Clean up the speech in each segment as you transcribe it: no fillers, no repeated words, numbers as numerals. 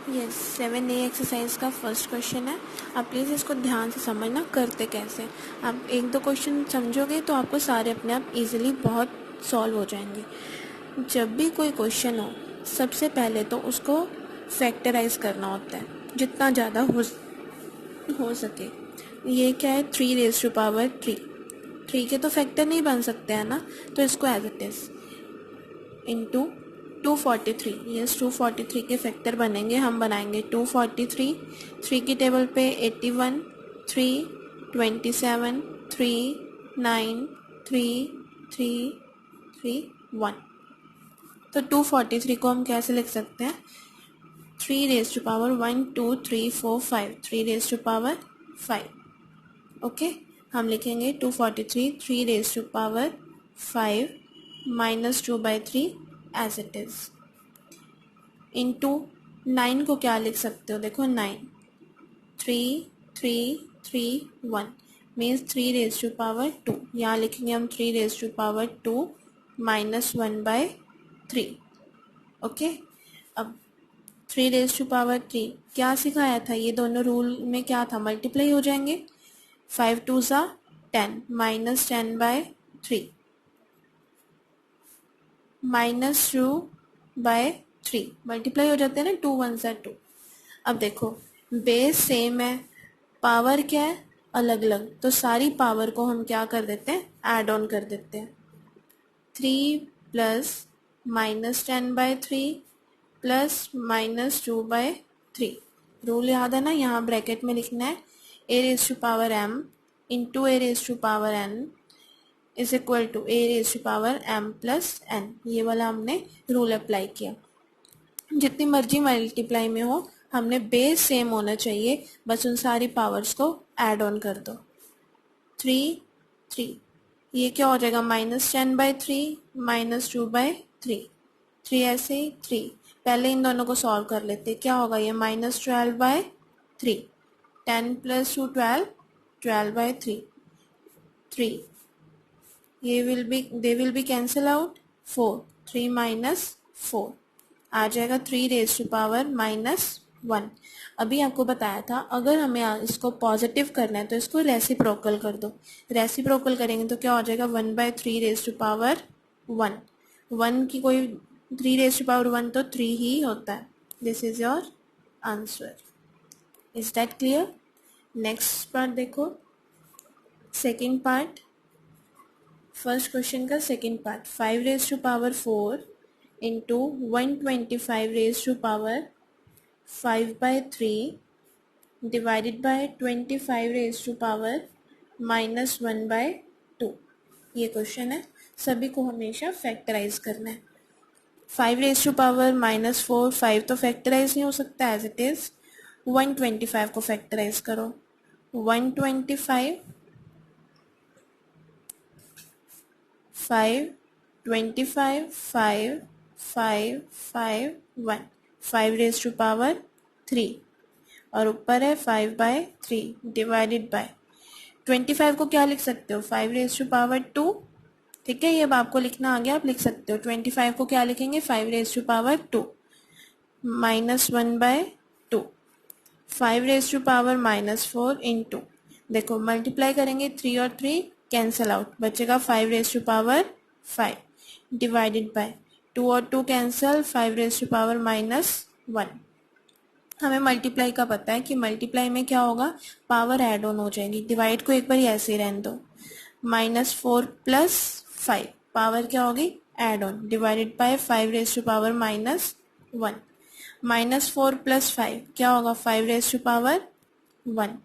Yes 7A exercise का first question है। आप प्लीज़ इसको ध्यान से समझना करते कैसे। आप एक दो क्वेश्चन समझोगे तो आपको सारे अपने आप इजीली बहुत सॉल्व हो जाएंगे। जब भी कोई क्वेश्चन हो सबसे पहले तो उसको फैक्टराइज करना होता है जितना ज़्यादा हो सके। ये क्या है 3 3 के तो फैक्टर नहीं बन सकते हैं ना, तो इसको as it is into 243। Yes 243 के फैक्टर बनेंगे। हम बनाएंगे 243, 3 की टेबल पे 81, 3, 27, 3, 9, 3, 3, 3, 1। तो 243 को हम कैसे लिख सकते हैं 3 raise to power 1 2 3 4 5 3 raise to power 5। Okay, हम लिखेंगे 243 3 raise to power 5 minus 2/3 as it is into 9 को क्या लिख सकते हो, देखो 9 3 3 3 1 मीन्स 3 रेज टू पावर 2। यहाँ लिखेंगे हम 3 raise to power 2 minus 1/3। Okay, अब 3 रेज टू पावर 3 क्या सिखाया था, ये दोनों रूल में क्या था, मल्टीप्लाई हो जाएंगे। 5 2 ज़ा 10 माइनस 10/3 माइनस 2/3 मल्टीप्लाई हो जाते हैं ना, 2 1 ज़ा 2। अब देखो बेस सेम है, पावर क्या है अलग अलग, तो सारी पावर को हम क्या कर देते हैं ऐड ऑन कर देते हैं। 3 plus minus 10/3 plus minus 2/3। Rule याद है ना, यहाँ ब्रैकेट में लिखना है a raise to power m into a raise to power n is equal to a raise to power m plus n। ये वाला हमने रूल अप्लाई किया। जितनी मर्जी मल्टीप्लाई में हो, हमने बेस सेम होना चाहिए, बस उन सारी पावर्स को ऐड ऑन कर दो। 3 3 ये क्या हो जाएगा माइनस 10/3 माइनस 2/3 3 ऐसे 3। पहले इन दोनों को सॉल्व कर लेते, क्या होगा ये माइनस 12/3 10 प्लस 2 12 12/3 3 ये they will be cancel out 4 3 minus 4 आ जाएगा 3 रेज टू पावर -1। अभी आपको बताया था अगर हमें इसको पॉजिटिव करना है तो इसको रेसिप्रोकल कर दो। रेसिप्रोकल करेंगे तो क्या हो जाएगा 1/3 रेज टू पावर 1। 1 की कोई 3 रेज टू पावर 1 तो 3 ही होता है। This is your answer. Is that clear. Next part देखो, सेकेंड पार्ट, फर्स्ट क्वेश्चन का second part. 5 raise to power 4 into 125 raise to power 5/3 divided by 25 raise to power -1/2। ये question है, सभी को हमेशा फैक्टराइज करना है। 5 रेज टू पावर -4 5 तो फैक्टराइज नहीं हो सकता एज इट इज। 125 को फैक्टराइज करो, 125 5 25 5 5 5 1 5 रेज टू पावर 3 और ऊपर है 5/3 डिवाइडेड बाय 25 को क्या लिख सकते हो 5 रेज टू पावर 2। ठीक है, ये अब आपको लिखना आ गया, आप लिख सकते हो 25 को क्या लिखेंगे 5 raise to power 2 -1/2 5 raise to power -4 into, देखो मल्टीप्लाई करेंगे 3 और 3 कैंसिल आउट, बचेगा 5 raise to power 5 divided by 2 और 2 कैंसिल 5 रेज टू पावर -1। हमें मल्टीप्लाई का पता है कि मल्टीप्लाई में क्या होगा पावर ऐड ऑन हो जाएगी। डिवाइड को एक बार ऐसे ही रहने दो, -4 प्लस 5 पावर क्या होगी add on divided by 5 raise to power -1। -4 plus 5 क्या होगा 5 raise to power 1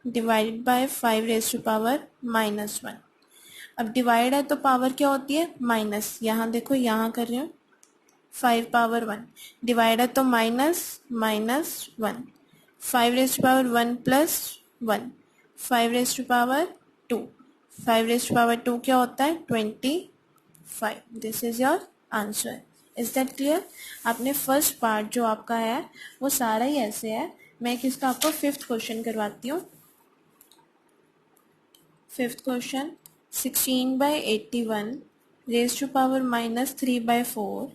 divided by 5 raise to power -1। अब डिवाइड है तो पावर क्या होती है माइनस, यहाँ देखो यहाँ कर रही हूँ 5 पावर 1 डिवाइड है तो -1 5 raise to power 1 plus 1 5 raise to power 2 5 raise to power 2 क्या होता है 25। This is your answer. Is that clear. आपने फर्स्ट पार्ट जो आपका है वो सारा ही ऐसे है। मैं किसका आपको फिफ्थ क्वेश्चन करवाती हूँ। Fifth question 16/81 raise to power -3/4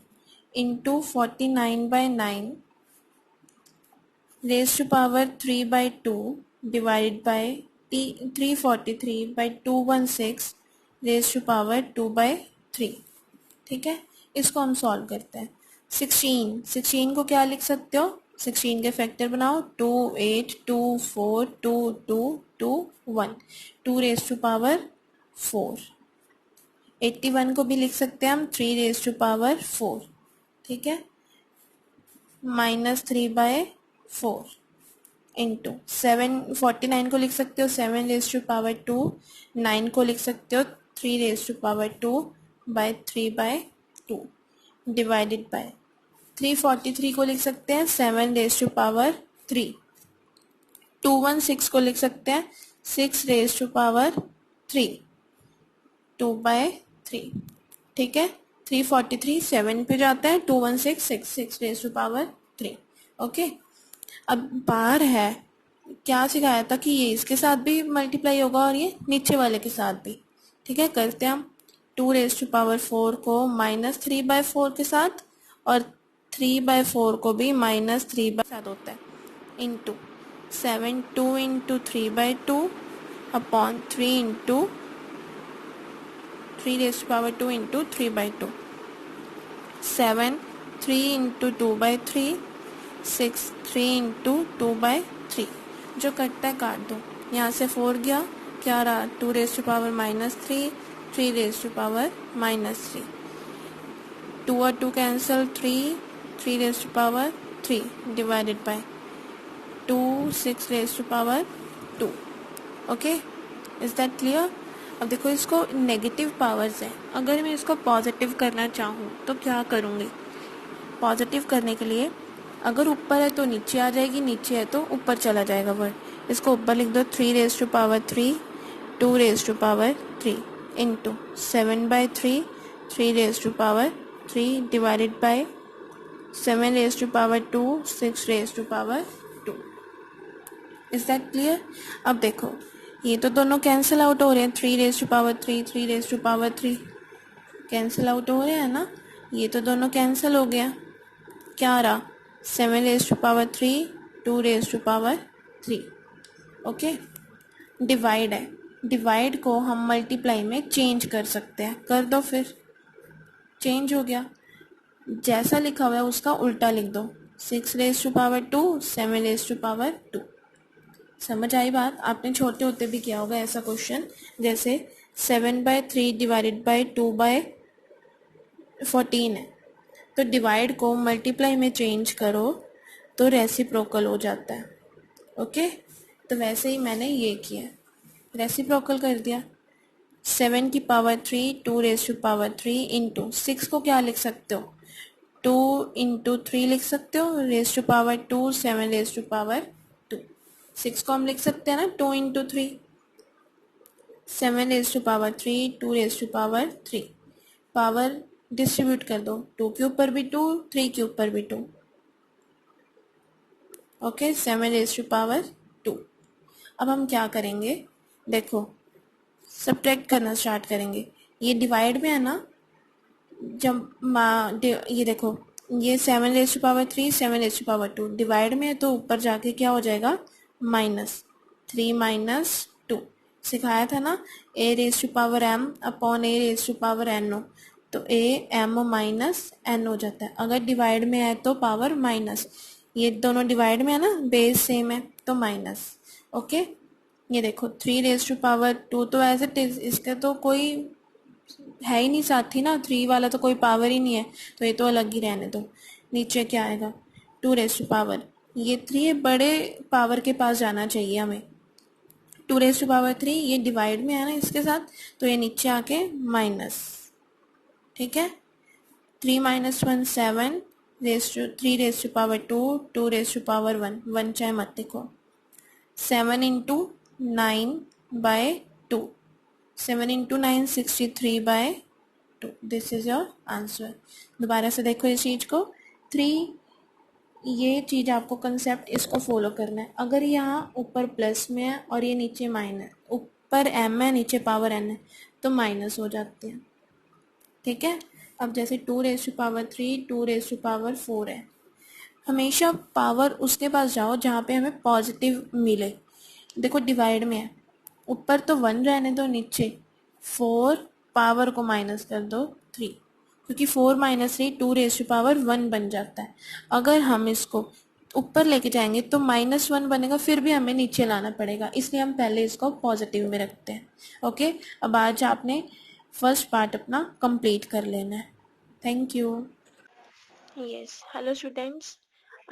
into 49/9 raise to power 3/2 divided by 343/216 raise to power 2/3। ठीक है, इसको हम सॉल्व करते हैं। 16 को क्या लिख सकते हो, 16 के फैक्टर बनाओ, 2 8 2 4 2 2 2 1, 2 रेज टू पावर 4। 81 को भी लिख सकते हैं हम 3 रेज टू पावर 4। ठीक है, -3/4 इंटू 7। 49 को लिख सकते हो 7 रेज टू पावर 2। 9 को लिख सकते हो 3 raise to power 2/3/2 divided by 343 को लिख सकते हैं 7 रेज टू पावर 3। 216 को लिख सकते हैं 6 रेज टू पावर 3 2/3। ठीक है, 343 7 पे जाता है, 216 6 रेज टू पावर 3। ओके, अब बार है, क्या सिखाया था कि ये इसके साथ भी मल्टीप्लाई होगा और ये नीचे वाले के साथ भी। ठीक है, करते हैं हम। 2 रेज टू पावर 4 को -3/4 के साथ और 3/4 को भी -3 के साथ होता है, into 7 2 into 3/2 upon 3 into 3 raise to power 2 into 3/2। 7 3 into 2/3 6 3 into 2/3। जो कटता है काट दो, यहाँ से 4 गया, क्या रहा 2 raise to power -3 3 raise to power -3। 2 और 2 cancel, 3 raise to power 3 divided by 2 6 raise to power 2। Okay, is that clear. अब देखो, इसको नेगेटिव पावर्स है, अगर मैं इसको पॉजिटिव करना चाहूँ तो क्या करूँगी। पॉजिटिव करने के लिए अगर ऊपर है तो नीचे आ जाएगी, नीचे है तो ऊपर चला जाएगा वर्ड। इसको ऊपर लिख दो 3 raise to power 3 2 raise to power 3 into 7/3 3 raise to power 3 divided by 7 raise to power 2 6 raise to power 2। Is that clear. अब देखो, ये तो दोनों कैंसिल आउट हो रहे हैं, 3 raise to power 3 3 raise to power 3 cancel out हो रहे हैं ना, ये तो दोनों कैंसिल हो गया। क्या रहा 7 raise to power 3 2 raise to power 3। Okay, divide है, डिवाइड को हम मल्टीप्लाई में चेंज कर सकते हैं, कर दो फिर। चेंज हो गया, जैसा लिखा हुआ है उसका उल्टा लिख दो, 6 raise to power 2 7 raise to power 2। समझ आई बात। आपने छोटे होते भी किया होगा ऐसा क्वेश्चन, जैसे 7/3 डिवाइडेड बाय 2/14 है, तो डिवाइड को मल्टीप्लाई में चेंज करो तो रेसिप्रोकल हो जाता है। ओके, तो वैसे ही मैंने ये किया, रेसिप्रोकल कर दिया। 7 की power 3 2 raise to power 3 into 6 को क्या लिख सकते हो 2 इंटू 3 लिख सकते हो, raise to power 2 7 raise to power 2। 6 को हम लिख सकते हैं ना 2 into 3, 7 raise to power 3 2 raise to power 3। Power distribute कर दो, 2 के ऊपर भी 2 3 के ऊपर भी 2। Okay, 7 raise to power 2। अब हम क्या करेंगे, देखो सब्ट्रैक्ट करना स्टार्ट करेंगे। ये डिवाइड में है ना, जब ये देखो, ये 7 raise to power 3 7 raise to power 2 divide में है, तो ऊपर जाके क्या हो जाएगा -3 -2। सिखाया था ना, a raise to power m upon a raise to power n हो, तो a m माइनस n हो जाता है। अगर डिवाइड में है तो पावर माइनस, ये दोनों डिवाइड में है ना, बेस सेम है तो माइनस। ओके, ये देखो 3 रेज टू पावर 2 तो एज इट इज, इसका तो कोई है ही नहीं साथी ना, 3 वाला तो कोई पावर ही नहीं है, तो ये तो अलग ही रहने दो। नीचे क्या आएगा 2 रेज टू पावर, ये 3 बड़े पावर के पास जाना चाहिए हमें, 2 रेज टू पावर 3 ये डिवाइड में है ना इसके साथ, तो ये नीचे आके माइनस। ठीक है, 3 - 1 7 3 raise to power 2 2 raise to power 1 1 चाहे मत लिखो। 7 into 9/2 7 into 9 63/2। This is your answer. दोबारा से देखो इस चीज को, 3, ये चीज आपको कंसेप्ट इसको फॉलो करना है। अगर यहाँ ऊपर प्लस में है और ये नीचे माइनस, ऊपर m है नीचे पावर n है, तो माइनस हो जाते हैं। ठीक है, अब जैसे 2 raise to power 3 2 raise to power 4 है, हमेशा पावर उसके पास जाओ जहाँ पे हमें पॉजिटिव मिले। देखो डिवाइड में है, ऊपर तो 1 रहने दो, नीचे 4, पावर को माइनस कर दो 3, क्योंकि 4 माइनस 3 2 रेज़ टू पावर 1 बन जाता है। अगर हम इसको ऊपर लेके जाएंगे तो -1 बनेगा, फिर भी हमें नीचे लाना पड़ेगा, इसलिए हम पहले इसको पॉजिटिव में रखते हैं। ओके, अब आज आपने फर्स्ट पार्ट अपना कंप्लीट कर लेना है। Thank you. Yes, hello students.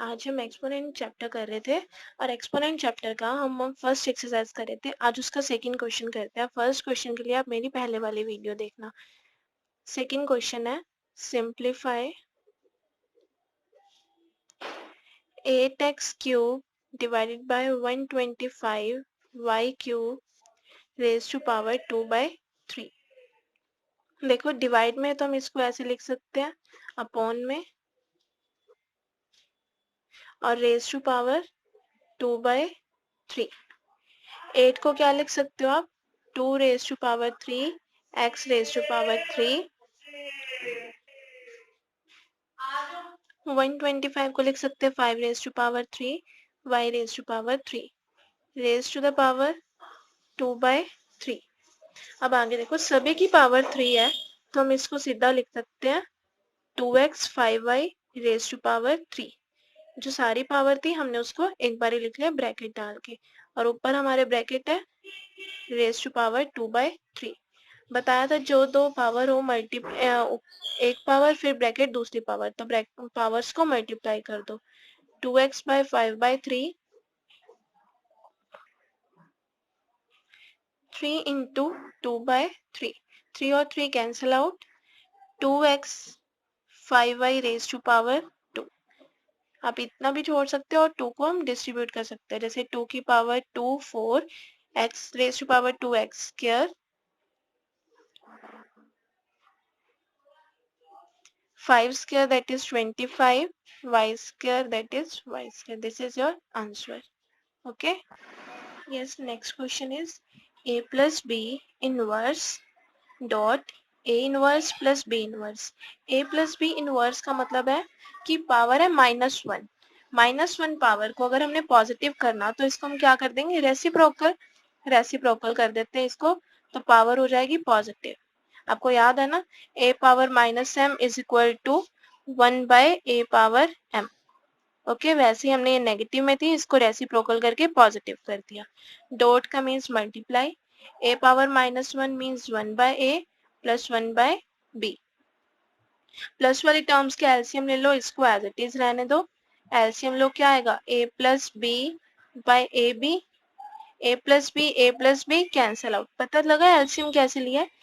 आज हम एक्सपोनेंट चैप्टर कर रहे थे और एक्सपोनेंट चैप्टर का हम फर्स्ट एक्सरसाइज कर रहे थे। आज उसका सेकंड क्वेश्चन करते हैं। फर्स्ट क्वेश्चन के लिए आप मेरी पहले वाली वीडियो देखना। सेकंड क्वेश्चन है, simplify 8x cube divided by 125 y cube raise to power 2/3। देखो डिवाइड में तो हम इसको ऐसे लिख सकते हैं, अपॉन में, और रेज टू पावर 2/3। 8 को क्या लिख सकते हो आप, 2 raise to power 3, x raise to power 3। 125 को लिख सकते हैं 5 raise to power 3, y raise to power 3, raise to the power 2/3। अब आगे देखो, सभी की पावर 3 है तो हम इसको सीधा लिख सकते हैं 2x 5y raise to power 3। जो सारी पावर थी हमने उसको एक बार ही लिख लिया ब्रैकेट डाल के, और ऊपर हमारे ब्रैकेट है रेज टू पावर 2/3। बताया था जो दो पावर हो एक पावर फिर ब्रैकेट दूसरी पावर, तो पावर्स को मल्टीप्लाई कर दो। 2x बाय 5/3, 3 इंटू 2/3, 3 और 3 cancel out, 2x 5y raise to power 2। आप इतना भी छोड़ सकते हो और 2 को हम डिस्ट्रीब्यूट कर सकते हैं, जैसे 2 की power 2 4, x raise to power 2x square, 5 square that is 25, y square that is y square. This is your answer. Okay. Yes, next question is a plus b inverse dot a inverse plus b inverse. a plus b inverse का मतलब है कि power है -1। -1 power को अगर हमने positive करना तो इसको हम क्या कर देंगे, रेसिप्रोकल कर देते हैं इसको, तो पावर हो जाएगी पॉजिटिव। आपको याद है ना, a power -m is equal to 1/a power m। Okay, वैसे ही हमने ये नेगेटिव में थी, इसको रेसिप्रोकल करके पॉजिटिव कर दिया। डॉट का means multiply, a power -1 means 1/a plus 1/b। Plus वाली टर्म्स के एलसीएम ले लो, इसको एज इट इज रहने दो। एलसीएम लो क्या आएगा, a plus B by A B, a plus B cancel out. पता लगा एलसीएम कैसे लिया है,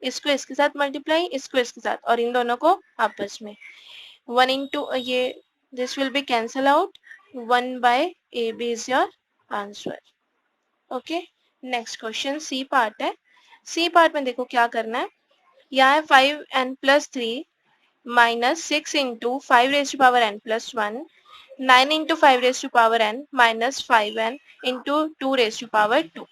इसको इसके साथ मल्टीप्लाई, इसको इसके साथ, और इन दोनों को आपस में 1 इंटू ये, this will be cancel out, 1/ab is your answer. Okay, next question C part है। सी पार्ट में देखो क्या करना है, यहाँ है 5n plus 3 minus 6 into 5 raise to power n plus 1, 9 into 5 raise to power n minus 5n into 2 raise to power 2।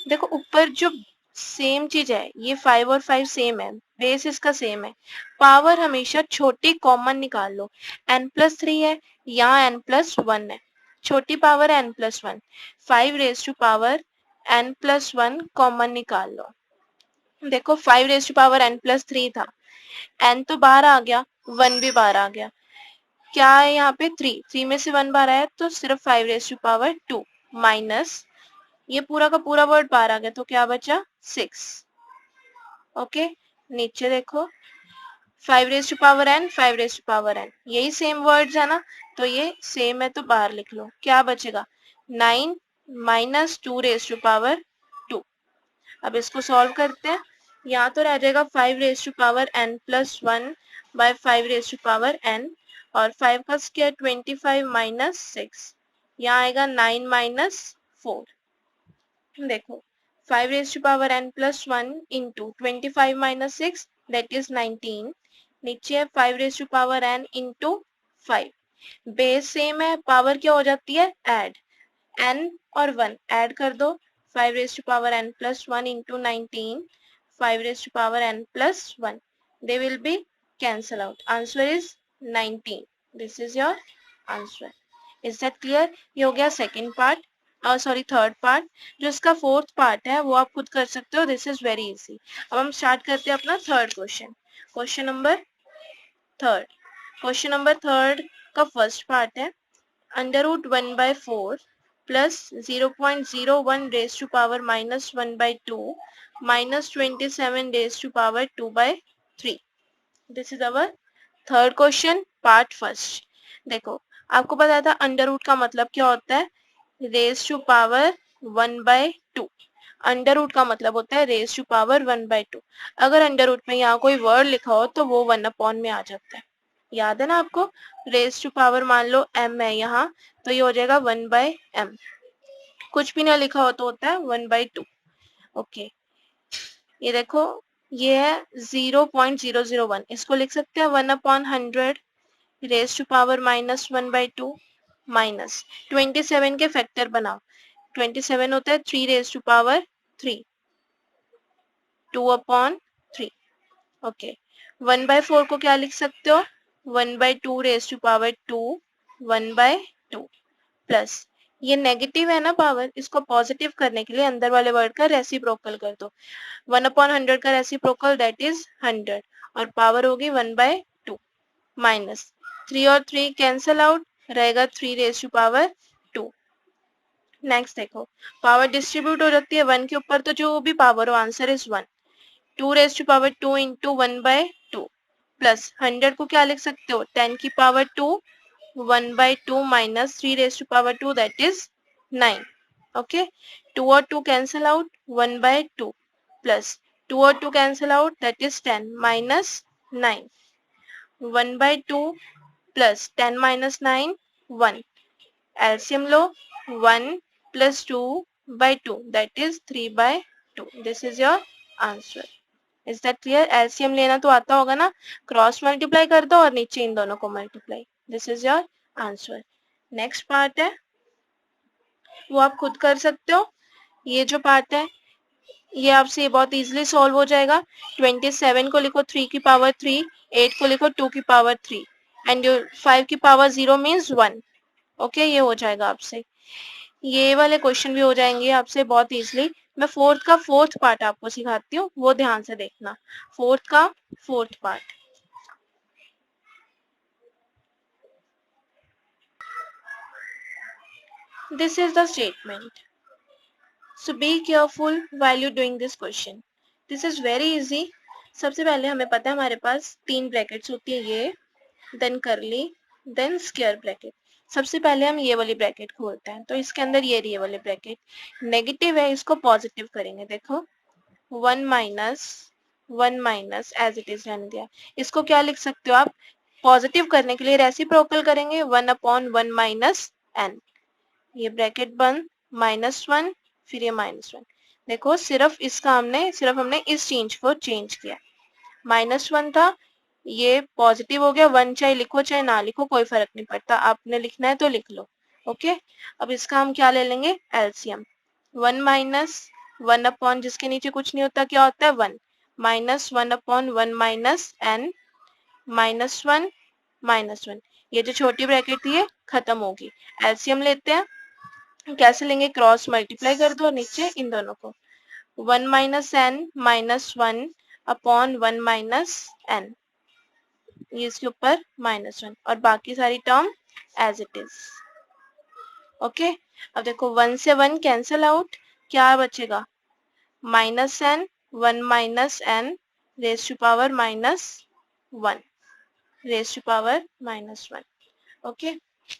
देखो ऊपर जो सेम चीज है, ये 5 और 5 सेम है, बेस इसका सेम है, पावर हमेशा छोटी कॉमन निकाल लो। n प्लस 3 है, यहाँ n प्लस 1 है, छोटी power n plus 1, 5 raise to power n plus 1 common निकाल लो। देखो 5 raise to power n plus 3 था, n तो बाहर आ गया, 1 भी बाहर आ गया, क्या है यहाँ पे 3 में से 1 बाहर आया तो सिर्फ 5 रेज टू पावर 2 माइनस ये पूरा का पूरा वर्ड बाहर आ गया, तो क्या बचा 6। ओके, नीचे देखो 5 raise to power n, 5 raise to power n, यही सेम वर्ड्स है ना, तो ये सेम है तो बाहर लिख लो, क्या बचेगा 9 माइनस 2 रेज टू पावर 2। अब इसको सॉल्व करते हैं, यहाँ तो रह जाएगा 5 raise to power n plus 1 by 5 raise to power n, और 5 का स्क्वायर 25 माइनस 6, यहाँ आएगा 9 माइनस 4। देखो 5 raise to power n plus 1 into 25 minus 6 that is 19, नीचे है 5 raise to power n into 5, base same है, पावर क्या हो जाती है ऐड, n और 1 ऐड कर दो, 5 raise to power n plus 1 into 19, 5 raised to power n plus 1. They will be cancel out. Answer is 19. This is your answer. Is that clear? ये हो गया second part, sorry third part. जो इसका fourth part है वो आप खुद कर सकते हो, दिस इज वेरी इजी। अब हम स्टार्ट करते हैं अपना third question. Question number third, question number third का फर्स्ट पार्ट है under root 1/4 plus 0.01 raise to power -1/2 minus 27 raised to power 2/3. This is our third question part first. देखो आपको पता था अंडर रूट का मतलब क्या होता है, raise to power 1/2। Under root का मतलब होता है रेज टू पावर 1/2। अगर अंडर रूट में यहाँ कोई वर्ड लिखा हो तो वो 1 अपॉन में आ जाता है, याद है ना आपको। रेज टू पावर मान लो m है यहाँ, तो ये हो जाएगा 1/m। कुछ भी ना लिखा हो तो होता है 1/2। ओके, ये देखो ये है 0.001, इसको लिख सकते हैं 1/100 रेज टू पावर -1/2 माइनस 27 के फैक्टर बनाओ। 27 होता है 3 रेज टू पावर 3, 2/3। ओके, 1/4 को क्या लिख सकते हो, 1/2 रेज टू पावर 2, 1/2 प्लस ये नेगेटिव है ना पावर, इसको पॉजिटिव करने के लिए अंदर वाले वर्ड का रेसिप्रोकल कर दो। 1/100 का रेसिप्रोकल दैट इज 100 और पावर होगी 1/2 माइनस 3 और 3 कैंसल आउट, रहेगा 3 रेज टू पावर 2। नेक्स्ट देखो पावर डिस्ट्रीब्यूट हो जाती है 1 के ऊपर, तो जो भी पावर हो answer is 1। 2 raise to power 2 into 1/2 plus 100 को क्या लिख सकते हो 10 की power 2, 1/2 minus 3 raise to power 2 that is 9। Okay, 2 और 2 कैंसल आउट, 1/2 प्लस 2 और 2 cancel out that is 10 minus 9, 1/2 plus 10 minus 9 1। LCM low, 1 plus 2/2 that is 3/2। This is your answer. Is that clear? LCM लेना तो आता होगा ना, cross multiply कर दो और नीचे इन दोनों को multiply. This is your answer. Next part है वो आप खुद कर सकते हो। ये जो पार्ट है ये आपसे बहुत इजीली सॉल्व हो जाएगा। 27 को लिखो 3 की पावर 3, 8 को लिखो 2 की पावर 3 एंड 5 की पावर 0 मीन्स 1। ओके, ये हो जाएगा आपसे। ये वाले क्वेश्चन भी हो जाएंगे आपसे बहुत इजीली। मैं फोर्थ का फोर्थ पार्ट आपको सिखाती हूँ, वो ध्यान से देखना। फोर्थ का fourth part, this is the statement, so be careful while you doing this question. This is very easy. सबसे पहले हमें पता है हमारे पास 3 ब्रैकेट्स होती है, ये देन करली देन स्क्वायर ब्रैकेट। सबसे पहले हम ये वाली ब्रैकेट खोलते हैं, तो इसके अंदर ये वाले ब्रैकेट नेगेटिव है, इसको पॉजिटिव करेंगे। देखो 1 माइनस एज इट इज रहने दिया। इसको क्या लिख सकते हो आप, पॉजिटिव करने के लिए रेसिप्रोकल करेंगे 1/1 माइनस n। ये ब्रैकेट बंद, -1 फिर ये -1। देखो सिर्फ हमने इस चेंज को चेंज किया। -1 था, ये पॉजिटिव हो गया। 1 चाहे लिखो चाहे ना लिखो कोई फर्क नहीं पड़ता, आपने लिखना है तो लिख लो। ओके, अब इसका हम क्या ले लेंगे एलसीएम। 1 माइनस 1 जिसके नीचे कुछ नहीं होता क्या होता है 1, -1/1 माइनस n, -1 ये जो छोटी ब्रैकेट थी ये खत्म होगी। एलसीएम लेते हैं, कैसे लेंगे, क्रॉस मल्टीप्लाई कर दो नीचे इन दोनों को। 1 माइनस n -1/1 माइनस n, ये इसके ऊपर -1 और बाकी सारी term as it is. Okay, अब देखो 1 से 1 कैंसल आउट, क्या बचेगा -n, 1 minus n raise to power -1, raise to power -1। Okay,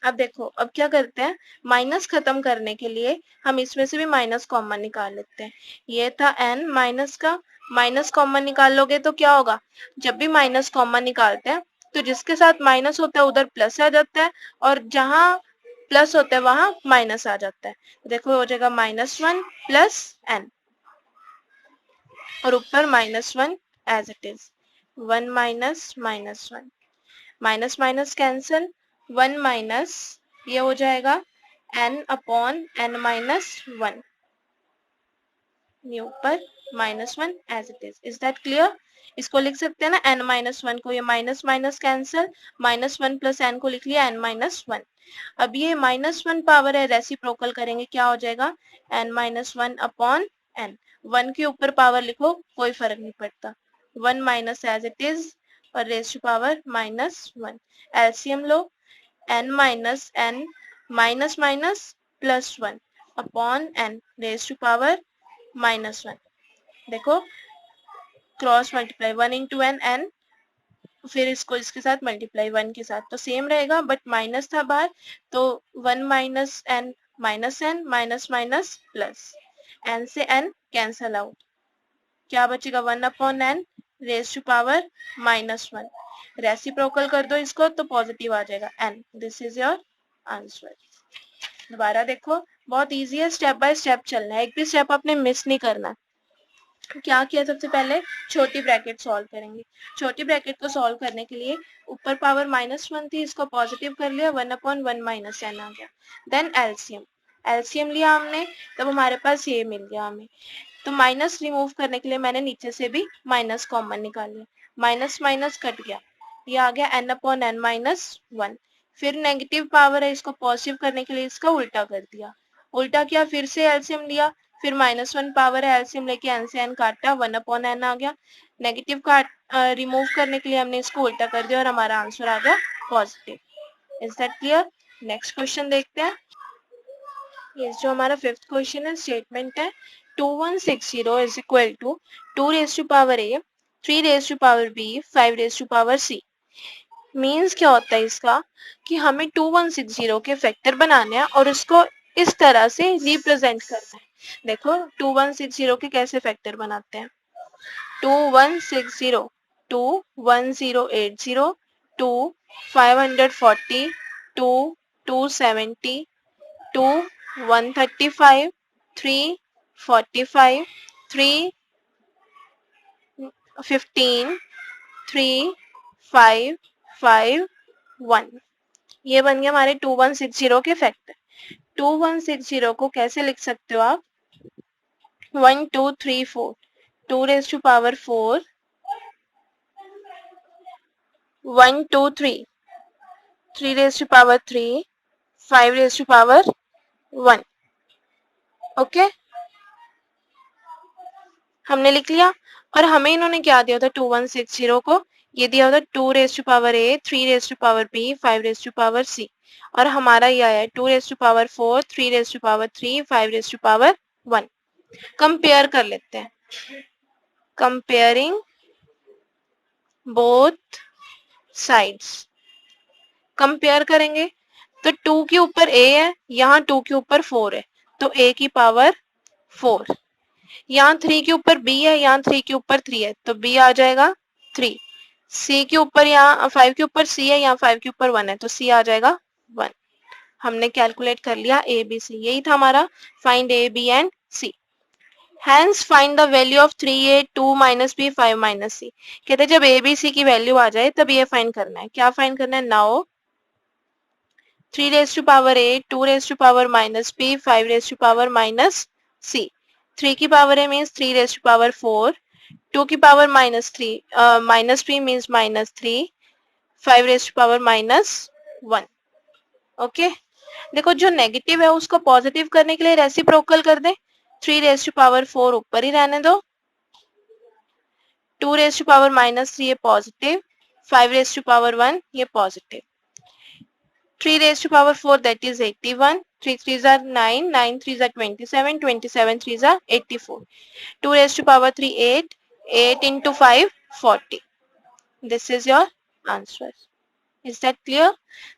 अब देखो अब क्या करते हैं, माइनस खत्म करने के लिए हम इसमें से भी माइनस कॉमन निकाल लेते हैं। ये था n माइनस का, माइनस कॉमन निकाल लोगे तो क्या होगा, जब भी माइनस कॉमन निकालते हैं तो जिसके साथ माइनस होता है उधर प्लस आ जाता है और जहां प्लस होता है वहां माइनस आ जाता है। देखो हो जाएगा -1 प्लस n और ऊपर -1 as it is, 1 minus -1, minus minus cancel, 1 minus ये हो जाएगा n/n -1, ये ऊपर -1 as it is that clear? इसको लिख सकते हैं ना n माइनस वन को, ये minus minus cancel, minus one plus n को लिख लिया n माइनस वन। अब ये माइनस वन पावर है, रेसिप्रोकल करेंगे क्या हो जाएगा n minus one upon n। One के ऊपर पावर लिखो कोई फर्क नहीं पड़ता, one minus as it is और raise to power minus one. LCM लो, n minus n minus minus plus one upon n raise to power minus one. देखो cross multiply one into N, फिर इसको इसके साथ मल्टीप्लाई वन के साथ, तो सेम रहेगा बट माइनस था बाहर, तो one minus N minus N minus minus plus, N से एन कैंसल आउट, क्या बचेगा one upon N raise to power minus one. Reciprocal कर दो इसको तो पॉजिटिव आ जाएगा N. This is your answer. दोबारा देखो, बहुत इजी है, स्टेप बाय स्टेप चलना है, एक भी स्टेप आपने मिस नहीं करना। क्या किया, सबसे पहले छोटी ब्रैकेट सॉल्व करेंगे। छोटी ब्रैकेट को सॉल्व करने के लिए ऊपर पावर माइनस वन थी, इसको पॉजिटिव कर लिया, one upon one minus n आ गया। देन एलसीएम, एलसीएम लिया हमने, तब हमारे पास ये मिल गया हमें। तो माइनस रिमूव करने के लिए मैंने नीचे से भी माइनस कॉमन निकाल लिया, माइनस माइनस कट गया, ये आ गया N upon N minus one. फिर नेगेटिव पावर है, इसको पॉजिटिव करने के लिए इसका उल्टा कर दिया, उल्टा किया, फिर से एलसीएम लिया, फिर माइनस वन पावर है, एलसीएम लेके एन से एन काटा, वन अपॉन एन आ गया। नेगेटिव का रिमूव करने के लिए हमने इसको उल्टा कर दिया और हमारा आंसर आ गया positive. Is that clear? Next question देखते हैं। ये जो हमारा फिफ्थ क्वेश्चन है, स्टेटमेंट है 2160 is equal to 2 raise to power A, 3 raise to power B, 5 raise to power C. Means क्या होता है इसका कि हमें 2160 के फैक्टर बनाने हैं और उसको इस तरह से रिप्रेजेंट करना है। देखो 2160 के कैसे फैक्टर बनाते हैं, 2160, 2 1080, 2 540, 2 270, 2 135, 3 45, 3 15, 3 5 5 1। ये बन गया हमारे 2160 के फैक्टर। 2160 को कैसे लिख सकते हो आप, 1 2 3 4, 2 raise to power 4, 1 2 3, 3 raise to power 3, 5 raise to power 1। Okay, हमने लिख लिया। और हमें इन्होंने क्या दिया था 2160 को, ये दिया होता 2 raise to power A, 3 raise to power B, 5 raise to power C, और हमारा ये आया है 2 raise to power 4, 3 raise to power 3, 5 raise to power 1। Compare कर लेते हैं, कंपेयरिंग बोथ साइड्स। कंपेयर करेंगे तो 2 के ऊपर a है, यहाँ 2 के ऊपर 4 है, तो a की पावर 4। यहाँ 3 के ऊपर b है, यहाँ 3 के ऊपर 3 है, तो b आ जाएगा 3। c के ऊपर, यहाँ 5 के ऊपर c है, यहाँ 5 के ऊपर 1 है, तो c आ जाएगा 1। हमने कैलकुलेट कर लिया a b c, यही था हमारा find a b and c। Hence find the value of 3a, 2 minus b, 5 minus c। कहते हैं जब a b c की वैल्यू आ जाए तब ये फाइंड करना है। क्या फाइंड करना है? Now 3 raised to power a, 2 raised to power minus b, 5 raised to power minus c। 3 की power a means 3 raised to power 4, 2 की power minus 3, minus b means minus 3, 5 raised to power minus 1। Okay, देखो जो negative है उसको positive करने के लिए reciprocal कर दें, 3 raised to power 4 ऊपर ही रहने दो, 2 raised to power minus 3 ये पॉजिटिव, 5 raised to power 1 ये positive, 3 raised to power 4 that is 81, 3 3s are 9, 9 3s are 27, 27 3s are 84, 2 raised to power 3 8, 8 into 5 40। This is your answer। Is that clear?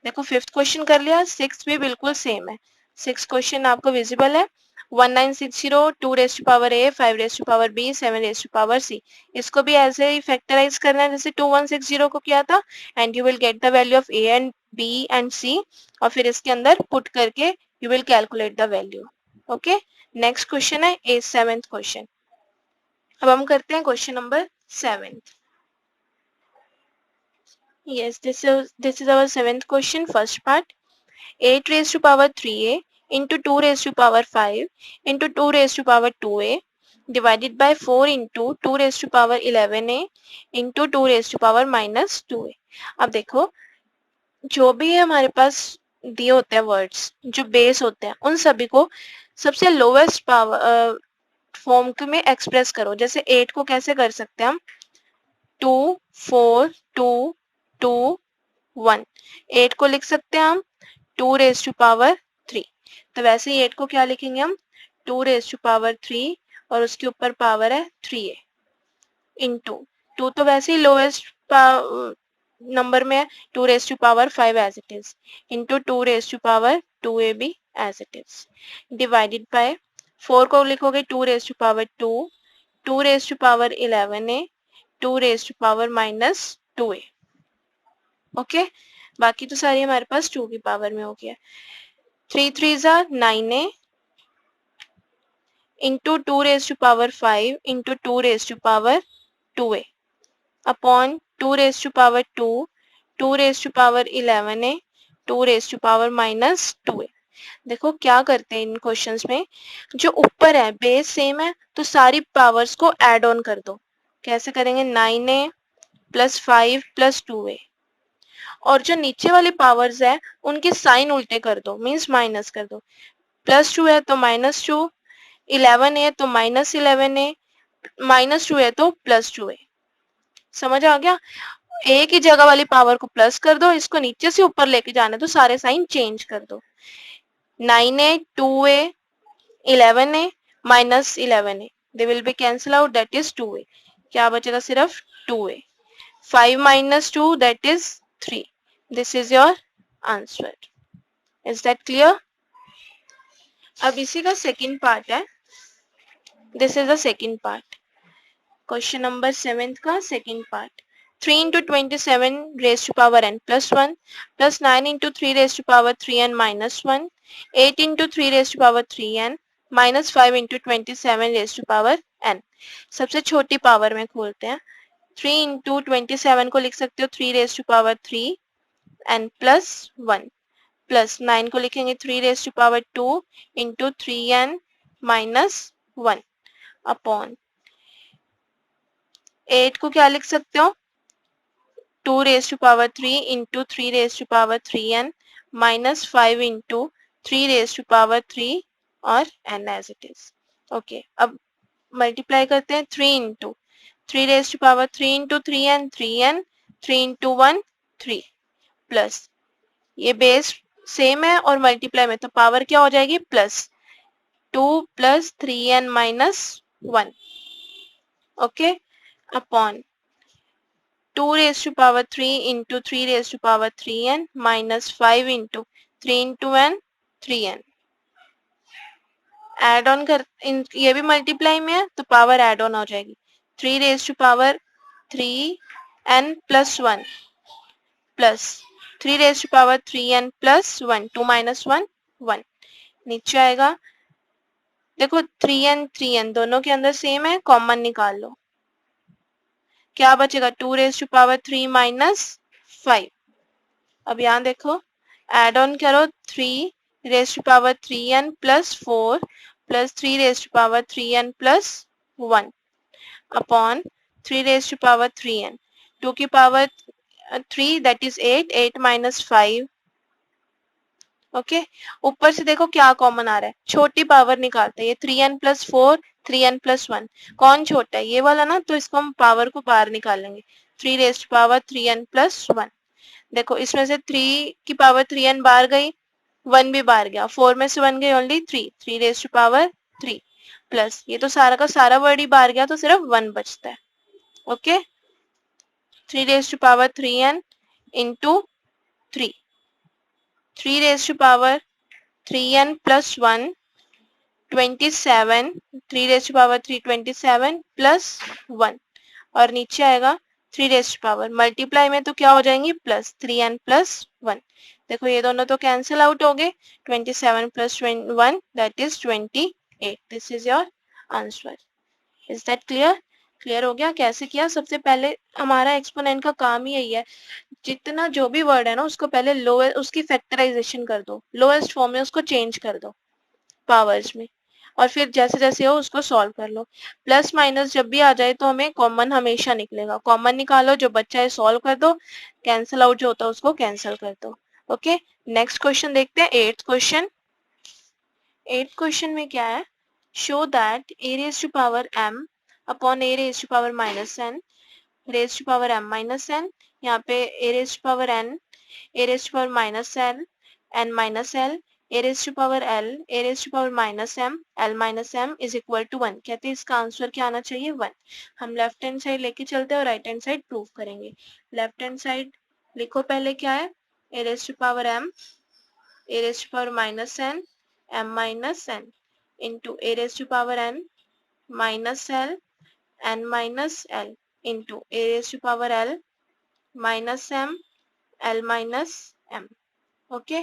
देखो fifth question कर लिया, six भी बिल्कुल same है। Six question आपको visible है, 1960, 2 raised to power a, 5 raised to power b, 7 raised to power c। इसको भी ऐसे ही फैक्टराइज करना है जैसे 2160 को किया था, and you will get the value of a and b and c, और फिर इसके अंदर पुट करके you will calculate the value. Okay, next question है ए सेवेंथ क्वेश्चन। अब हम करते हैं question number 7th। Yes, this is our seventh question, first part. 8 raised to power 3a into 2 raised to power 5 into 2 raised to power 2a divided by 4 into 2 raise to power 11a into 2 raise to power minus 2a। अब देखो जो भी हमारे पास दिए होते हैं words जो base होते हैं उन सभी को सबसे लोवेस्ट पावर फॉर्म में एक्सप्रेस करो। जैसे 8 को कैसे कर सकते हैं हम, 2 4 2 2 1। 8 को लिख सकते हैं हम 2 रेज टू पावर 3। तो वैसे ही 8 को क्या लिखेंगे हम, 2 रेज टू पावर 3 और उसके ऊपर पावर है 3a इंटू 2 तो वैसे ही लोएस्ट नंबर में है, 2 raise to power 5 as it is into 2 raise to power 2a भी as it is divided by 4 को लिखोगे 2 raise to power 2, 2 raise to power 11a, 2 raise to power minus 2a। Okay, बाकी तो सारी हमारे पास 2 की पावर में हो गया। 3 3 9a into 2 raise to power 5 into 2 raise to power 2a upon 2 raise to power 2, 2 raise to power 11a, 2 raise to power minus 2a। देखो क्या करते हैं इन क्वेश्चंस में, जो ऊपर है बेस सेम है तो सारी पावर्स को ऐड ऑन कर दो। कैसे करेंगे, 9a प्लस 5 प्लस 2a, और जो नीचे वाली पावर्स है उनके साइन उल्टे कर दो, मीन्स माइनस कर दो। प्लस 2 है तो माइनस 2, 11 है तो माइनस 11a, माइनस 2 है तो प्लस 2a। समझ आ गया। एक ही जगह वाली पावर को प्लस कर दो, इसको नीचे से ऊपर लेके जाना है तो सारे साइन चेंज कर दो। 9a 2a 11a minus 11a, they will be cancel out, that is 2a। क्या बचेगा, सिर्फ 2a। 5 minus 2 that is 3। This is your answer. Is that clear. अब इसी का सेकेंड पार्ट है, this is the second part, question number 7 का second part. 3 into 27 raised to power n plus 1 plus 9 into 3 raised to power 3n minus 1, 8 into 3 raised to power 3n minus 5 into 27 raised to power n। सबसे छोटी power में खोलते हैं। 3 into 27 को लिख सकते हो 3 raised to power 3 n plus 1 plus 9 को लिखेंगे 3 raised to power 2 into 3n minus 1 upon 8 को क्या लिख सकते हो, 2 raised to power 3 into 3 raised to power 3n minus 5 into 3 raised to power 3 और n as it is। Okay, अब multiply करते हैं 3 into 3 raised to power 3 into 3n 3n, 3 into 1 3 plus ये बेस सेम है और मल्टीप्लाई में तो power क्या हो जाएगी, plus 2 plus 3n minus 1। Okay, upon 2 raised to power 3 into 3 raised to power 3n minus 5 into 3 into n 3n। Add on कर ये भी मल्टीप्लाई में है तो पावर एड ऑन हो जाएगी। 3 raised to power 3n plus 1 plus 3 raised to power 3n plus 1, 2 minus 1 1 नीचे आएगा। देखो 3n 3n दोनों के अंदर सेम है, कॉमन निकाल लो, क्या बचेगा 2 रेज टू पावर 3 माइनस 5। अब यहाँ देखो एड ऑन करो 3 raise to power 3n plus 4 plus 3 raise to power 3n plus 1 upon 3 raise to power 3n, 2 की power 3 that is 8, 8 minus 5। Okay, ऊपर से देखो क्या कॉमन आ रहा है, छोटी पावर निकालते हैं। ये 3n प्लस 4, 3n प्लस 1, कौन छोटा है, ये वाला ना, तो इसको हम पावर को बाहर निकालेंगे। 3 रेज पावर 3n प्लस 1। देखो इसमें से 3 की पावर 3n बाहर गई, 1 भी बाहर गया, 4 में से 1 गई only 3, 3 raise to power 3 plus ये तो सारा का सारा वर्ड ही बाहर गया तो सिर्फ 1 बचता है। Okay, 3 raise to power 3n into 3, 3 raised to power 3n plus 1 27, 3 raised to power 3 27 plus 1 और नीचे आएगा 3 raised to power, मल्टीप्लाई में तो क्या हो जाएंगी प्लस 3n plus 1। देखो ये दोनों तो कैंसिल आउट हो गए, 27 plus 1 that is 28। This is your answer. Is that clear. Clear हो गया कैसे किया। सबसे पहले हमारा एक्सपोनेंट का काम ही यही है, जितना जो भी वर्ड है ना उसको पहले लोएस्ट उसकी फैक्टराइजेशन कर दो, लोएस्ट फॉर्म में उसको चेंज कर दो पावर्स में। और फिर जैसे जैसे हो उसको सॉल्व कर लो। प्लस माइनस जब भी आ जाए तो हमें कॉमन हमेशा निकलेगा, कॉमन निकालो, जो बच्चा है सॉल्व कर दो, कैंसिल आउट जो होता है उसको कैंसिल कर दो। ओके, नेक्स्ट क्वेश्चन देखते हैं, 8th क्वेश्चन। 8th क्वेश्चन में क्या है, show that a raise to power m upon a raise to power minus n raise to power m minus n, यहाँ पे a raise to power n, a raise to power minus l, n minus l, a raise to power l, a raise to power minus m, l minus m is equal to 1। कहते हैं इसका answer क्या आना चाहिए, 1। हम left hand side लेके चलते हैं और राइट हैंड साइड प्रूव करेंगे। लेफ्ट हैंड साइड लिखो पहले क्या है, a raise to power m, a raise to power minus n, m minus n into a raised to power n minus l, n minus l into a raised to power l minus m, l minus m। Okay,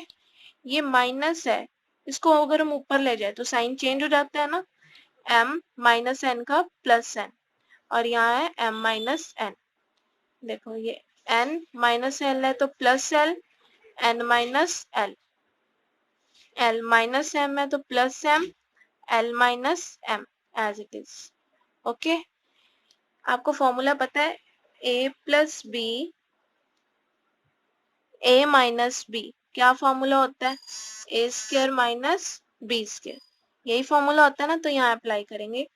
ये minus है, इसको अगर हम ऊपर ले जाए तो sign change हो जाता है ना, m माइनस n का प्लस n, और यहाँ है m माइनस n। देखो ये n माइनस l है तो plus l, n minus l, l minus m है तो plus m, l minus m as it is. Okay, आपको फॉर्मूला पता है, a plus B, a minus B, क्या फॉर्मूला होता है, a square minus B square, यही फॉर्मूला होता है ना, तो यहाँ अप्लाई करेंगे,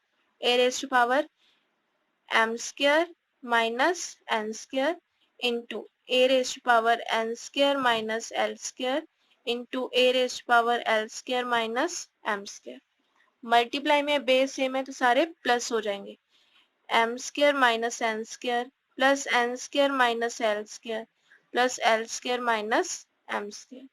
a raise to power m square minus n square into a raise to power n square minus l square into a raise to power l square minus m square. Multiply में base same है तो सारे plus हो जाएंगे, m square minus n square plus n square minus l square plus l square minus m square.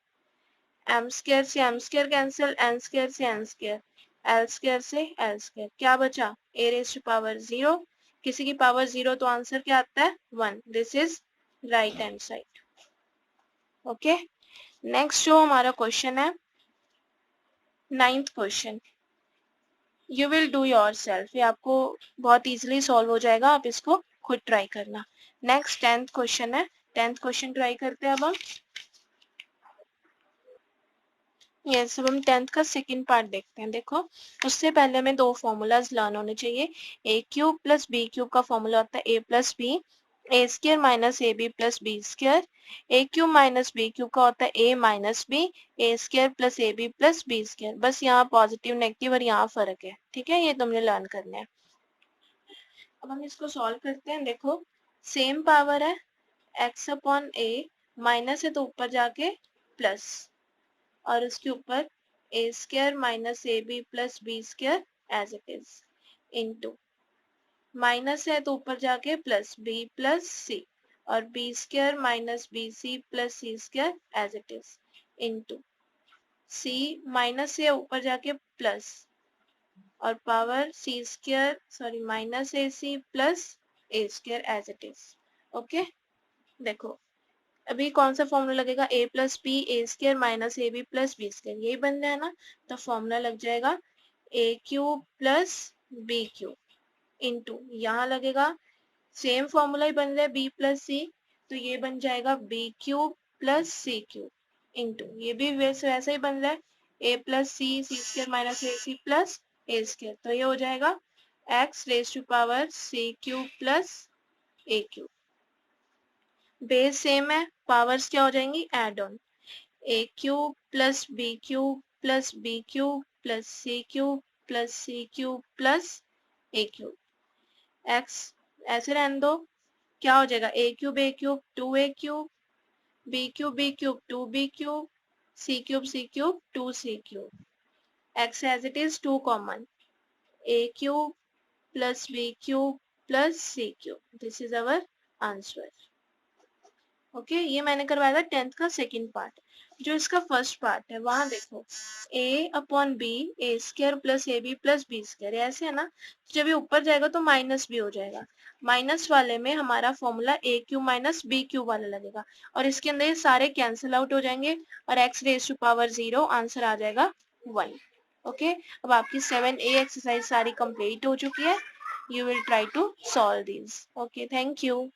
m square से m square cancel, n square से n square, l square से l square, क्या बचा, a raise to power 0, किसी की power 0 तो answer क्या आता है, 1। This is right hand side. Okay, next जो हमारा क्वेश्चन है 9th question, you will do your self, ये आपको बहुत इजीली सॉल्व हो जाएगा, आप इसको खुद ट्राई करना। नेक्स्ट 10th क्वेश्चन है, 10th क्वेश्चन ट्राई करते हैं अब हम। यस, अब हम 10th का सेकंड पार्ट देखते हैं। देखो, उससे पहले हमें दो फॉर्मूलाज लर्न होने चाहिए। A cube plus B cube का फॉर्मूला होता है A plus B, A square minus A B plus B square. A cube minus B cube का होता है A minus B, A square plus A B plus B square. बस यहाँ positive negative और यहाँ फर्क है, ठीक है, ये तुमने लर्न करना है। अब हम इसको सॉल्व करते हैं। देखो, सेम पावर है, x अपॉन ए, माइनस है तो ऊपर जाके प्लस, और उसके ऊपर A square minus A B plus B square as it is, into minus है तो ऊपर जाके प्लस बी प्लस सी, और B square minus B C plus C square as it is, into C minus से ऊपर जाके plus, और power C square sorry minus A C plus A square as it is. Okay, देखो अभी कौन सा formula लगेगा, a plus B A square minus A B plus B square, यही बन रहा है ना, तो फॉर्मूला लग जाएगा a cube plus B cube, into यहाँ लगेगा सेम फॉर्मूला ही बन रहा है b प्लस सी, तो ये बन जाएगा b cube plus C cube, into ये भी वैसा ही बन रहा है a plus C C square minus A C plus A square, तो ये हो जाएगा x raise to power C cube plus A cube. Base same है, पावर्स क्या हो जाएंगी, add on, A cube plus B cube plus B cube plus C cube plus C cube plus A cube. X ऐसे रहने दो, क्या हो जाएगा, A cube 2 A cube, B cube 2 B cube, C cube 2 C cube. X as it is 2 common, A cube plus B cube plus C cube, this is our answer. Okay, ये मैंने करवाया था 10th का second part. जो इसका first part है वहां देखो, a upon B A square plus A B plus B square, ऐसे है ना, तो जब ये ऊपर जाएगा तो माइनस भी हो जाएगा, माइनस वाले में हमारा फॉर्मूला ए क्यू माइनस बी क्यू वाला लगेगा, और इसके अंदर ये सारे कैंसिल आउट हो जाएंगे, और x raise to power 0 answer आ जाएगा 1। ओके, अब आपकी 7A एक्सरसाइज सारी कंप्लीट हो चुकी है। You will try to solve these. Okay, thank you.